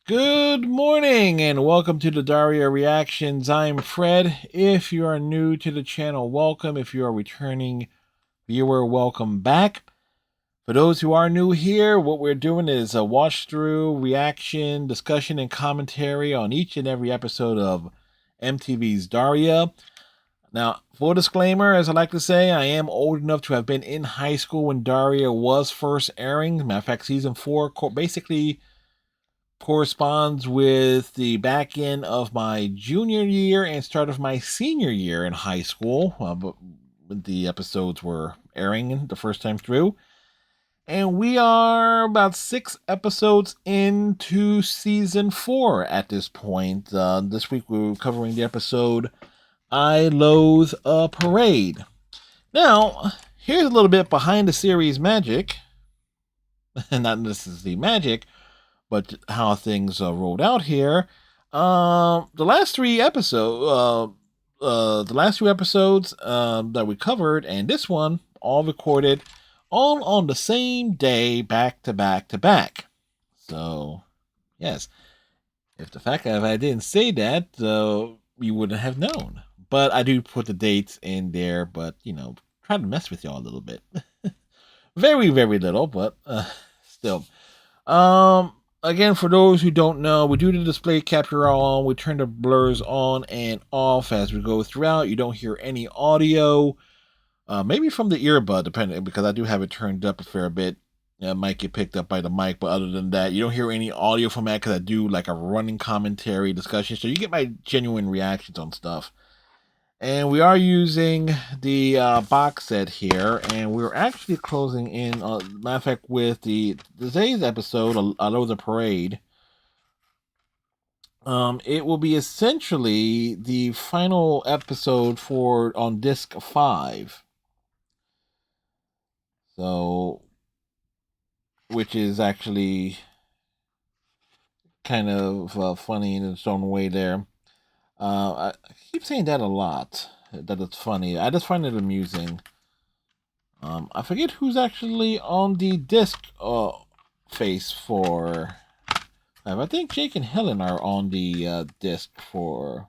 Good morning and welcome to the Daria Reactions. I'm Fred. If you are new to the channel, welcome. If you are a returning viewer, welcome back. For those who are new here, what we're doing is a watch through, reaction, discussion, and commentary on each and every episode of MTV's Daria. Now, full disclaimer, as I like to say, I am old enough to have been in high school when Daria was first airing. Matter of fact, season 4 basically corresponds with the back end of my junior year and start of my senior year in high school. But when the episodes were airing the first time through. And we are about 6 episodes into season 4 at this point. This week we're covering the episode I Loathe a Parade. Now, here's a little bit behind the series magic. Not necessarily magic, but how things rolled out here. The last three episodes, that we covered, and this one, all recorded, all on the same day, back to back to back. So, yes, if I didn't say that, you wouldn't have known. But I do put the dates in there, but try to mess with y'all a little bit. Very, very little, but still. Again, for those who don't know, we do the display capture on. We turn the blurs on and off as we go throughout. You don't hear any audio. Maybe from the earbud, depending, because I do have it turned up a fair bit. It might get picked up by the mic, but other than that, you don't hear any audio from that because I do like a running commentary discussion. So you get my genuine reactions on stuff. And we are using the box set here, and we're actually closing in, matter of fact, with today's episode, I Loathe the Parade. It will be essentially the final episode on disc 5. So, which is actually kind of funny in its own way there. I keep saying that a lot, that it's funny. I just find it amusing. I forget who's actually on the disc face for. I think Jake and Helen are on the disc for.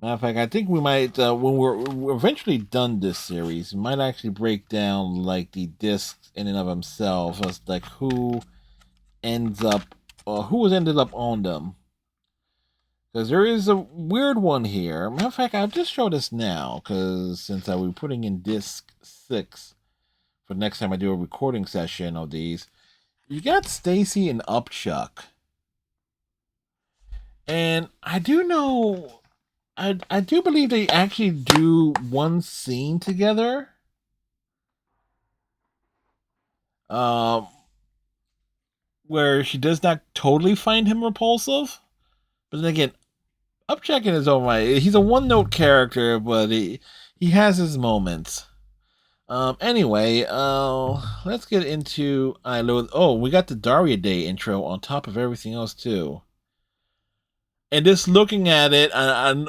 Matter of fact, I think we might, when we're eventually done this series, we might actually break down like the discs in and of themselves, as like who ends up, who has ended up on them. Because there is a weird one here. Matter of fact, I'll just show this now, because since I will be putting in disc 6 for next time I do a recording session of these, you got Stacy and Upchuck. And I do know, I do believe they actually do one scene together. Where she does not totally find him repulsive. But then again, Upchuck in his own way, he's a one-note character, but he has his moments. Anyway, let's get into I Loathe. Oh, we got the Daria Day intro on top of everything else too. And just looking at it, I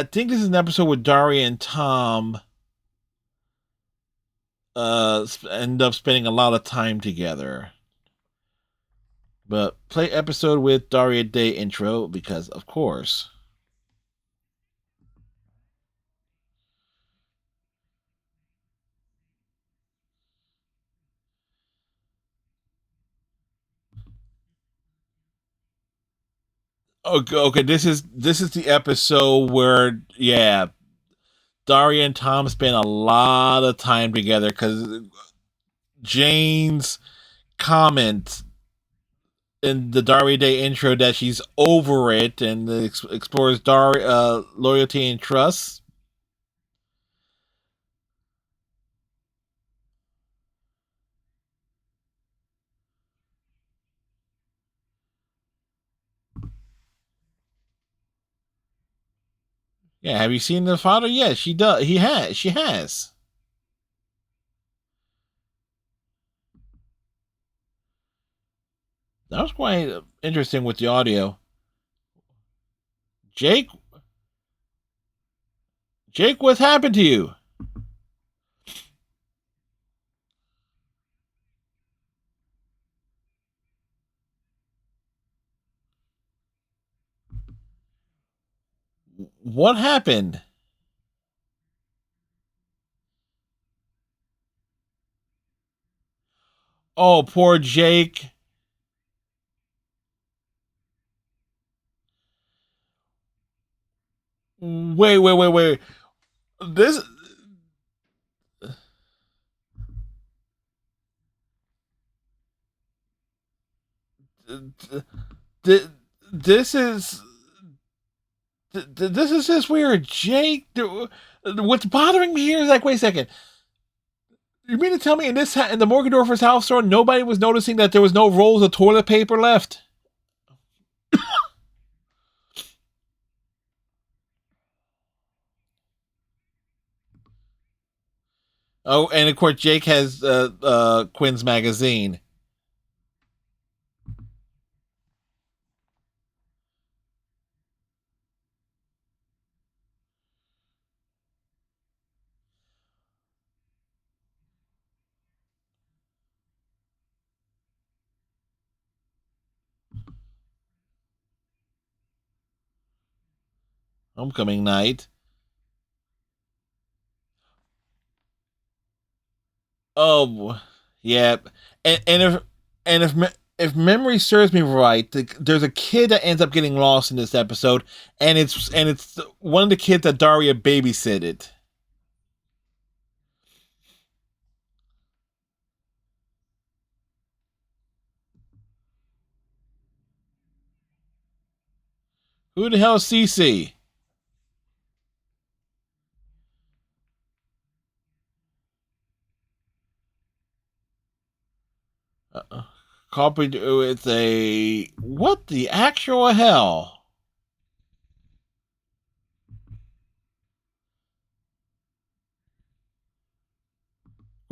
think this is an episode where Daria and Tom end up spending a lot of time together. But play episode with Daria Day intro because, of course. Okay, this is the episode where Daria and Tom spend a lot of time together because Jane's comment in the Daria Day intro that she's over it and explores loyalty and trust. Yeah, have you seen the father? Yeah, she does. She has. That was quite interesting with the audio. Jake, what's happened to you? What happened? Oh, poor Jake. Wait. This th- this is this is just weird. Jake, what's bothering me here is like, wait a second. You mean to tell me in in the Morgendorfer's house store, nobody was noticing that there was no rolls of toilet paper left? Oh, and of course, Jake has Quinn's magazine. Homecoming night. Oh, yeah, and if memory serves me right, there's a kid that ends up getting lost in this episode, and it's one of the kids that Daria babysitted. Who the hell is Cece? Uh, Copy. It's a what the actual hell?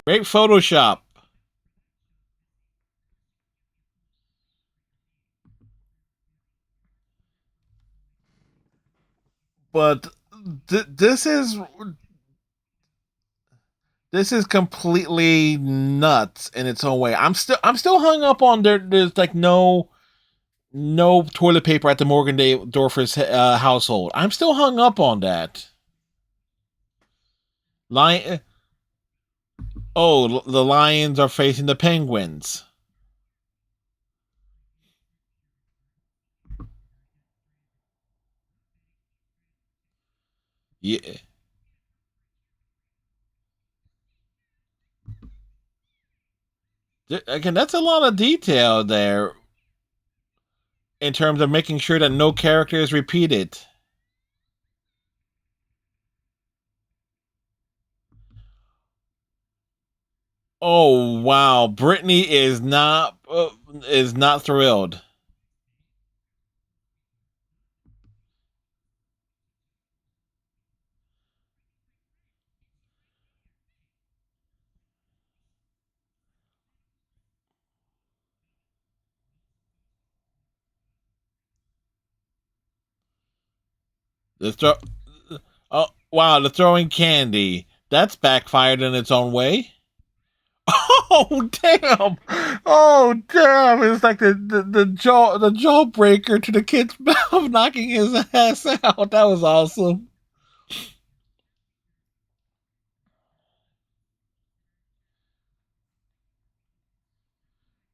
Great Photoshop. But th- this is this is completely nuts in its own way. I'm still hung up on there's like no toilet paper at the Morgan Dorfer's household. I'm still hung up on that. Lion. Oh, the lions are facing the penguins. Yeah. Again, that's a lot of detail there in terms of making sure that no character is repeated. Oh wow, Brittany is not thrilled. The throw. Oh wow, the throwing candy. That's backfired in its own way. Oh damn! Oh damn! It's like the jawbreaker to the kid's mouth, knocking his ass out. That was awesome.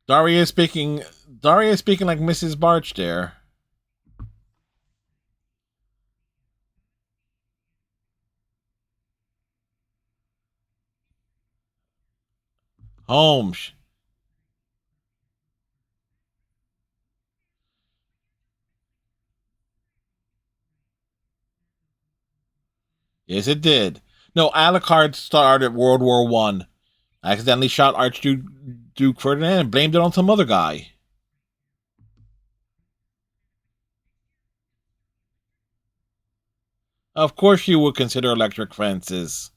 Daria is speaking. Daria is speaking like Mrs. Barch there. Holmes. Yes, it did. No, Alucard started World War One. Accidentally shot Archduke Ferdinand and blamed it on some other guy. Of course, you would consider electric fences.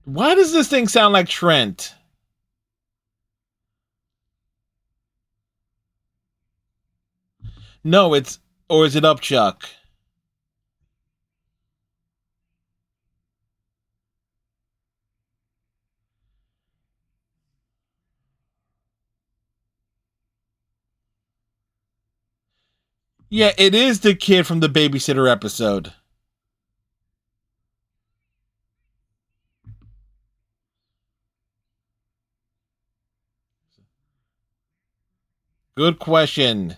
Why does this thing sound like Trent? No, it's or is it Upchuck? Yeah, it is the kid from the babysitter episode. Good question.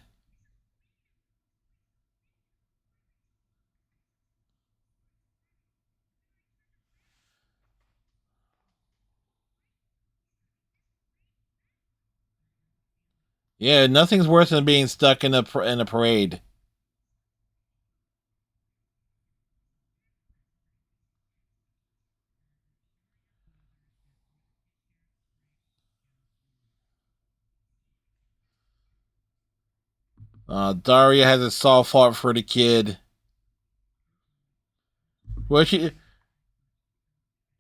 Yeah, nothing's worse than being stuck in a parade. Daria has a soft heart for the kid. Well, she.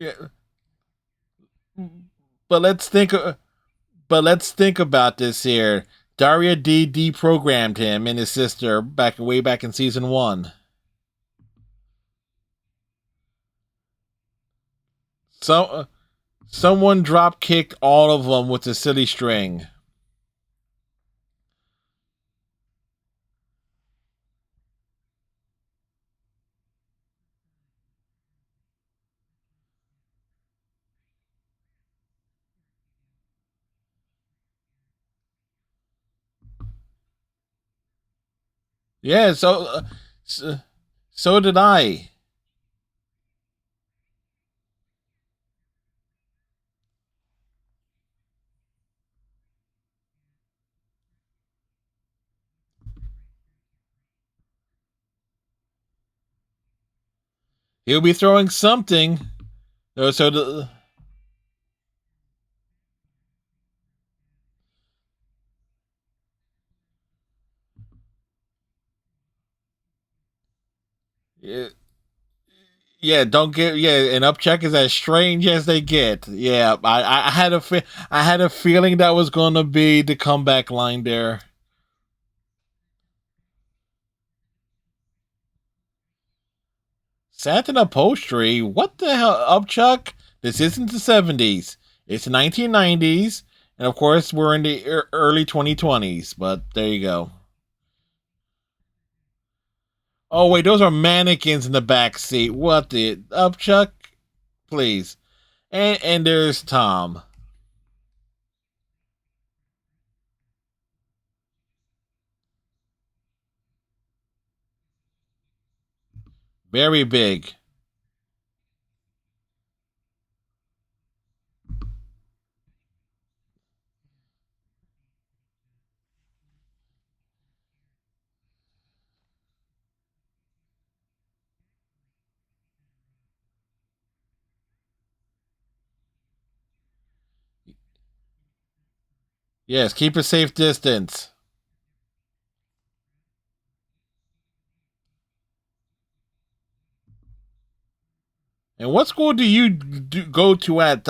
Yeah, but let's think. But let's think about this here. Daria deprogrammed him and his sister way back in season 1. So someone drop kicked all of them with a silly string. Yeah, so, so did I. He'll be throwing something. So the yeah, yeah, don't get an upchuck is as strange as they get. Yeah, I had I had a feeling that was going to be the comeback line there. Satin upholstery? What the hell, upchuck? This isn't the 70s. It's the 1990s, and of course we're in the early 2020s. But there you go. Oh wait, those are mannequins in the back seat. What the upchuck? Please. And there's Tom. Very big. Yes, keep a safe distance. And what school do you go to at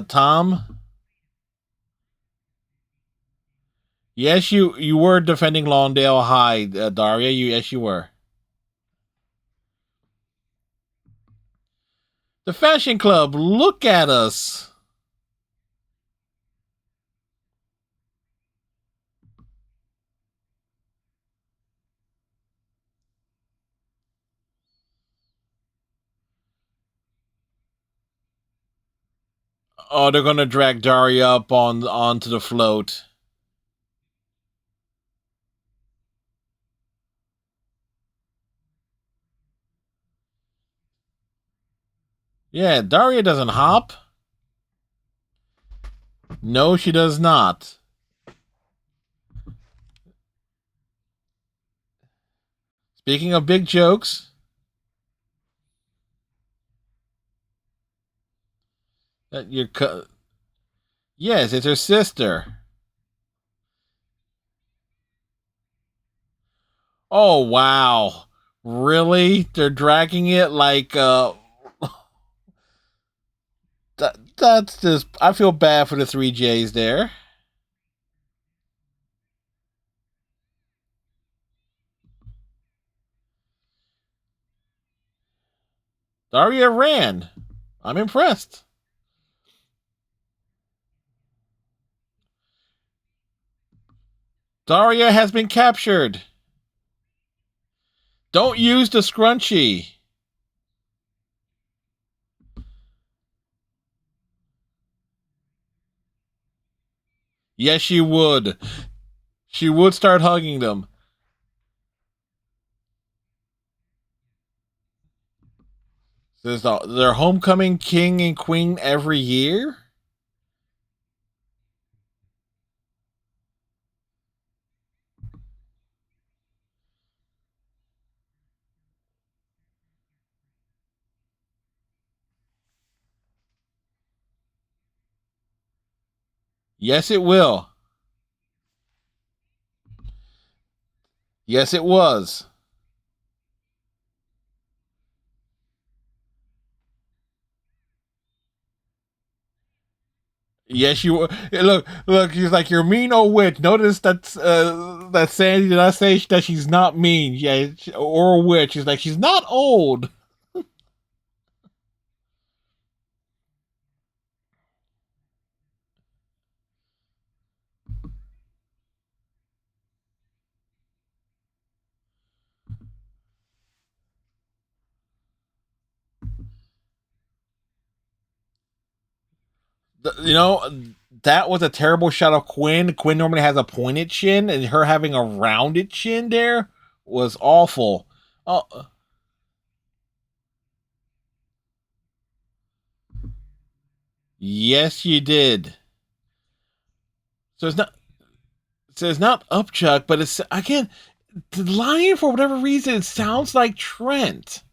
Tom? Yes, you were defending Lawndale High, Daria. Yes, you were. The Fashion Club. Look at us. Oh, they're gonna drag Daria up onto the float. Yeah, Daria doesn't hop. No, she does not. Speaking of big jokes, that your yes, it's her sister. Oh wow, really? They're dragging it like that's just. I feel bad for the three J's there. Daria ran. I'm impressed. Daria has been captured. Don't use the scrunchie. Yes, she would. She would start hugging them. There's their homecoming king and queen every year? Yes, it will. Yes, it was. Yes, you. Look. He's like, you're mean old witch. Notice that Sandy did not say that she's not mean. Yeah, or a witch. She's like, she's not old. You know, that was a terrible shot of Quinn. Quinn normally has a pointed chin, and her having a rounded chin there was awful. Oh, yes, you did. So it's not. So it's not Upchuck, but it's again the lion for whatever reason. It sounds like Trent,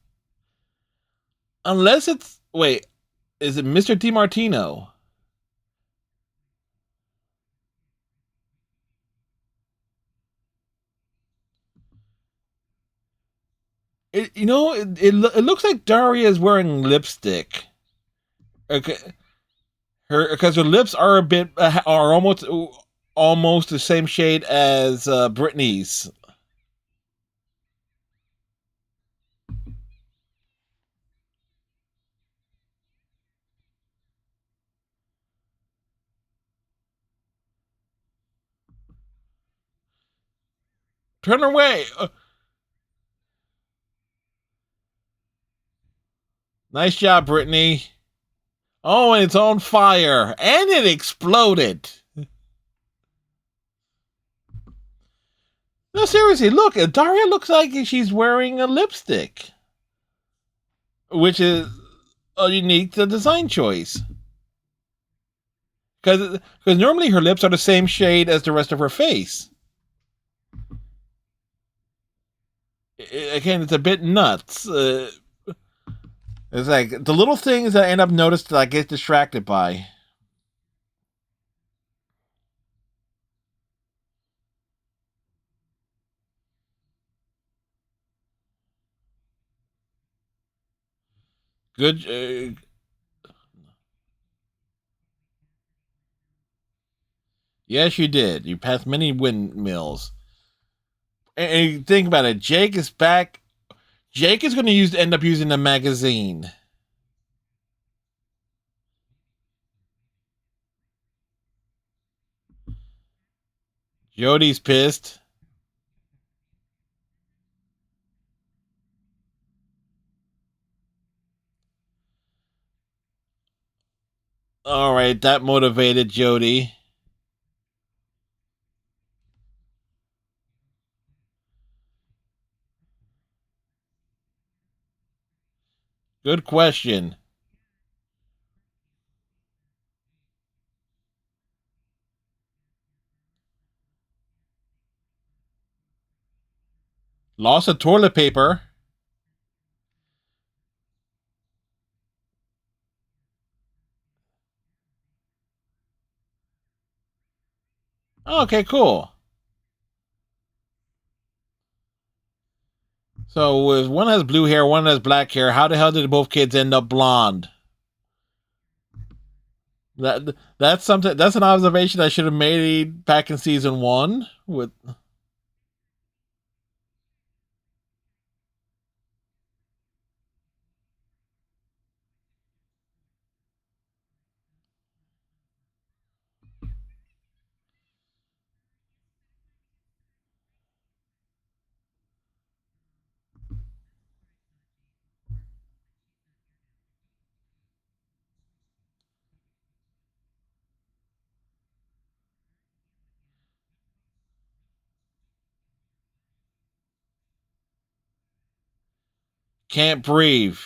unless it's wait. Is it Mr. DiMartino? It looks like Daria is wearing lipstick. Okay, her because her lips are a bit are almost the same shade as Britney's. Turn away. Nice job, Brittany. Oh, and it's on fire, and it exploded. No, seriously, look. Daria looks like she's wearing a lipstick, which is a unique design choice. Because normally her lips are the same shade as the rest of her face. Again, it's a bit nuts. It's like the little things that I end up noticing that I get distracted by. Good. Yes, you did. You passed many windmills. And you think about it. Jake is back. Jake is going to end up using the magazine. Jody's pissed. All right, that motivated Jody. Good question. Loss of toilet paper. Okay, cool. So one has blue hair, one has black hair. How the hell did both kids end up blonde? That's something. That's an observation I should have made back in season one. With Can't breathe.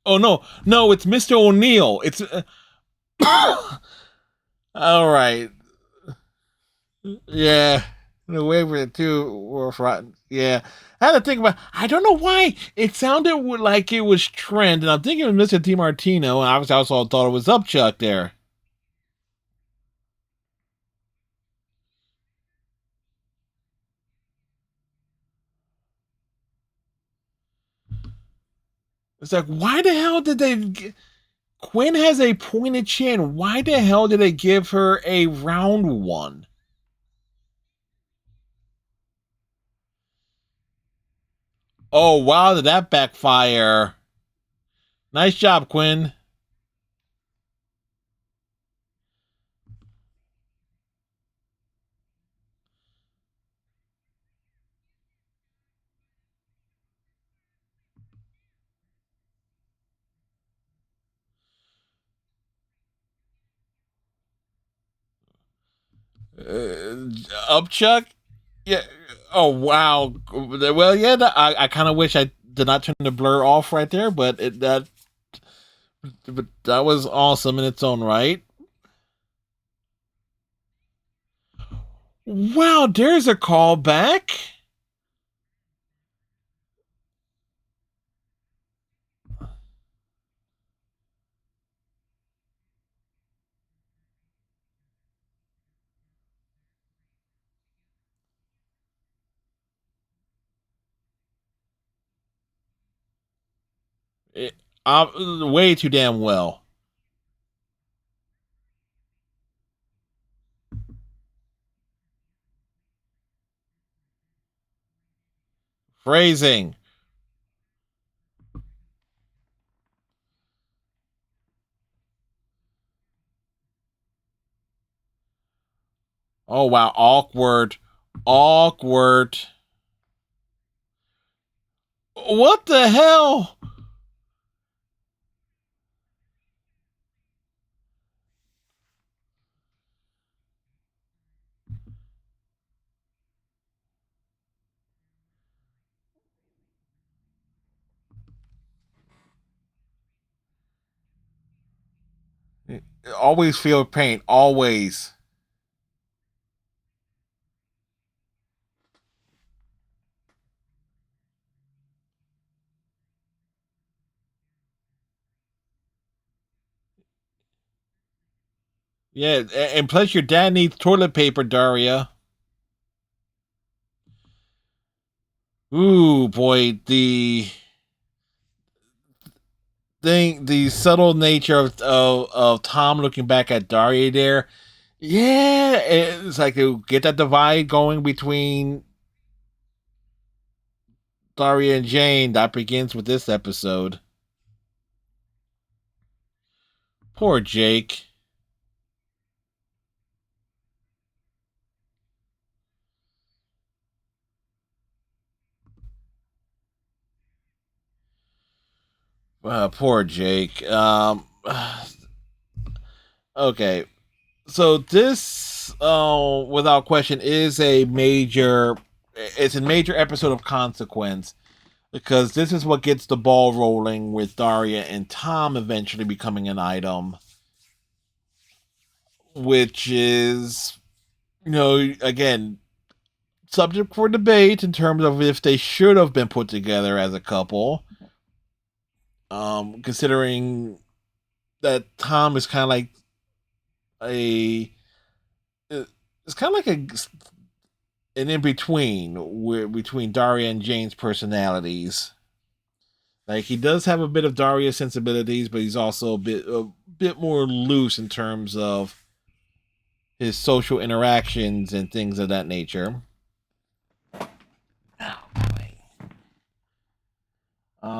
Oh no, it's Mr. O'Neill. It's all right. Yeah, the way for it too was rotten. Yeah, I had to think about. I don't know why it sounded like it was Trent, and I'm thinking of Mr. DiMartino, and obviously I also thought it was Upchuck there. It's like, why the hell did they? Quinn has a pointed chin. Why the hell did they give her a round one? Oh wow, did that backfire? Nice job, Quinn. Upchuck. Yeah. Oh wow. Well, yeah. I kind of wish I did not turn the blur off right there, but that was awesome in its own right. Wow, there's a callback. It, way too damn well. Phrasing. Oh wow, awkward, awkward. What the hell? Always feel pain. Always. Yeah, and plus your dad needs toilet paper, Daria. Ooh, boy, the subtle nature of Tom looking back at Daria there. Yeah, it's like to get that divide going between Daria and Jane. That begins with this episode. Poor Jake. Poor Jake. Okay, so this, without question, is a major. It's a major episode of consequence because this is what gets the ball rolling with Daria and Tom eventually becoming an item, which is, again, subject for debate in terms of if they should have been put together as a couple. Considering that Tom is kind of like a, it's kind of like an in between between Daria and Jane's personalities. Like he does have a bit of Daria's sensibilities, but he's also a bit more loose in terms of his social interactions and things of that nature. Oh boy.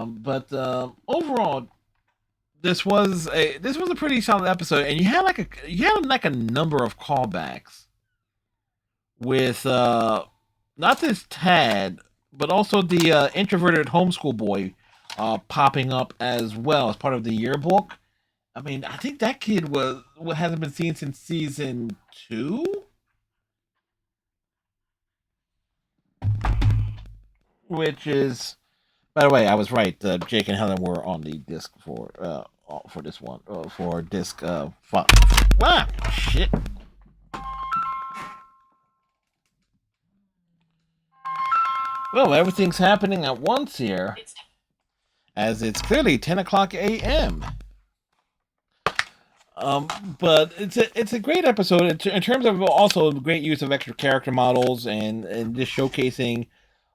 But overall, this was a pretty solid episode, and you had like a number of callbacks with not this Tad, but also the introverted homeschool boy popping up as well as part of the yearbook. I mean, I think that kid hasn't been seen since season 2. which is, by the way, I was right. Jake and Helen were on the disc for this one for disc five. Wow, shit. Well, everything's happening at once here, as it's clearly 10 o'clock a.m. But it's a great episode in terms of also great use of extra character models and just showcasing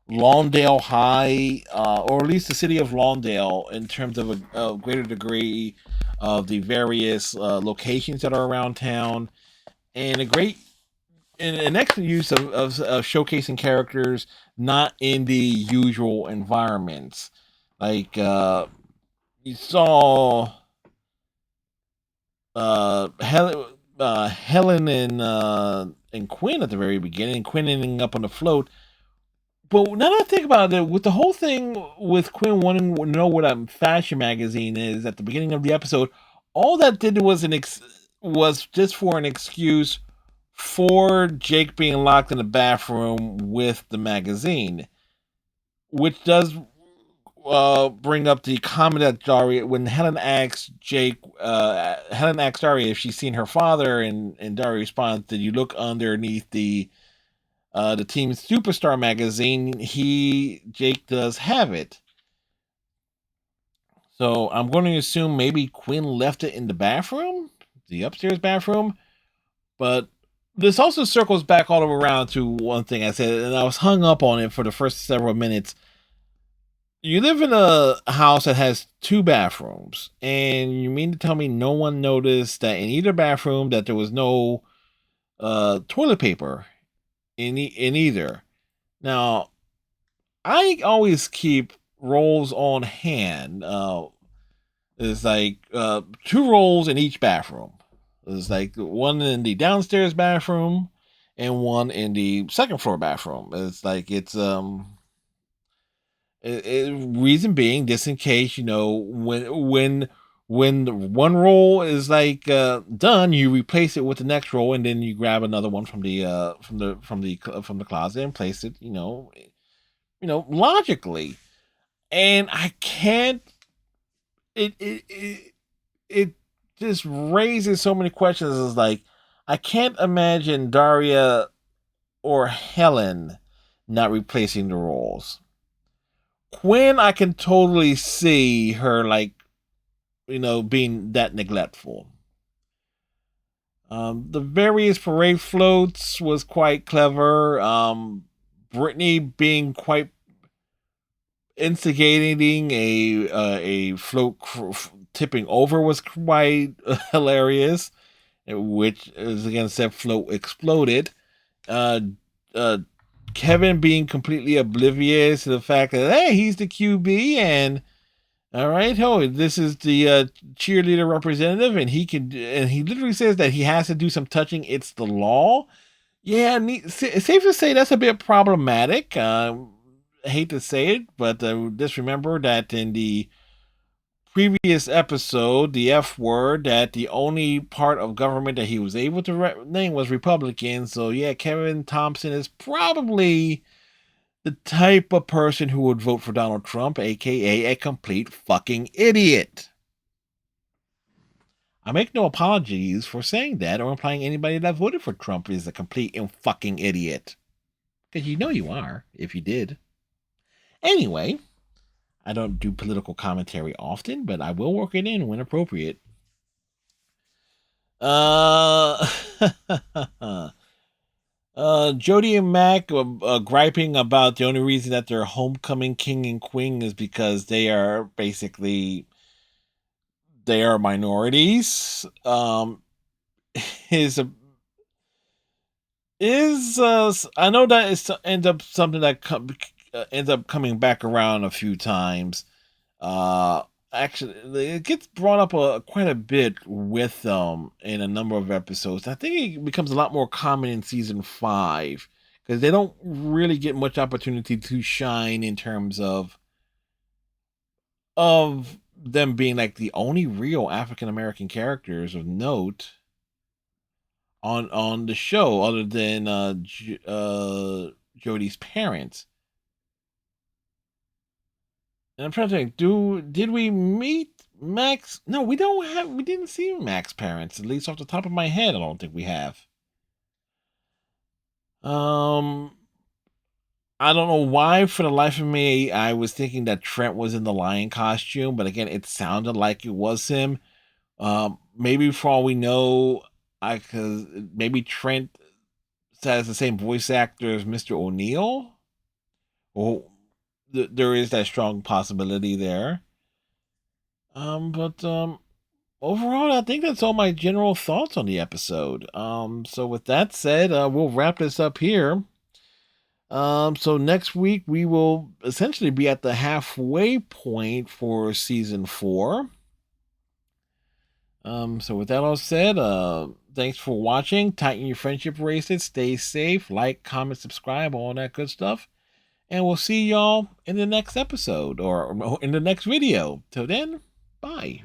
Lawndale High, or at least the city of Lawndale, in terms of a greater degree of the various locations that are around town, and a great and an excellent use of showcasing characters not in the usual environments. Like you saw Helen and Quinn at the very beginning, Quinn ending up on the float. But now that I think about it, with the whole thing with Quinn wanting to know what a fashion magazine is at the beginning of the episode, all that did was just for an excuse for Jake being locked in the bathroom with the magazine, which does bring up the comment that Daria, when Helen asks Daria if she's seen her father, and Daria responds, "Did you look underneath the Team Superstar magazine?" Jake does have it. So I'm going to assume maybe Quinn left it in the bathroom, the upstairs bathroom. But this also circles back all the way around to one thing I said, and I was hung up on it for the first several minutes. You live in a house that has two bathrooms, and you mean to tell me no one noticed that in either bathroom that there was no toilet paper in either? Now, I always keep rolls on hand. It's like two rolls in each bathroom. There's like one in the downstairs bathroom and one in the second floor bathroom. It's like reason being, just in case, when one roll is like done, you replace it with the next roll, and then you grab another one from the closet and place it, logically. And I can't. It just raises so many questions. It's like I can't imagine Daria or Helen not replacing the roles. Quinn, I can totally see her, like, being that neglectful. The various parade floats was quite clever. Brittany being quite instigating a float tipping over was quite hilarious, which is again said float exploded. Uh, uh, Kevin being completely oblivious to the fact that, hey, he's the QB, and all right, oh, this is the cheerleader representative, and he literally says that he has to do some touching. It's the law. Yeah, it's safe to say that's a bit problematic. I hate to say it, but just remember that in the previous episode, the F word, that the only part of government that he was able to name was Republican. So yeah, Kevin Thompson is probably the type of person who would vote for Donald Trump, aka a complete fucking idiot. I make no apologies for saying that or implying anybody that voted for Trump is a complete and fucking idiot. Because you know you are, if you did. Anyway, I don't do political commentary often, but I will work it in when appropriate. Uh, Jody and Mac griping about the only reason that they're homecoming king and queen is because they are minorities. His is I know that it's ends up something that ends up coming back around a few times. Uh, Actually, it gets brought up quite a bit with them in a number of episodes. I think it becomes a lot more common in season 5 because they don't really get much opportunity to shine in terms of them being like the only real African American characters of note on the show, other than Jodie's parents. And I'm trying to think, did we meet Max? No, we didn't see Max's parents, at least off the top of my head. I don't think we have. Um, I don't know why, for the life of me, I was thinking that Trent was in the lion costume, but again, it sounded like it was him. Maybe for all we know, cause maybe Trent has the same voice actor as Mr. O'Neill, or there is that strong possibility there. But overall, I think that's all my general thoughts on the episode. So with that said, we'll wrap this up here. So next week we will essentially be at the halfway point for season 4. So with that all said, thanks for watching. Tighten your friendship bracelets. Stay safe. Like, comment, subscribe, all that good stuff. And we'll see y'all in the next episode or in the next video. Till then, bye.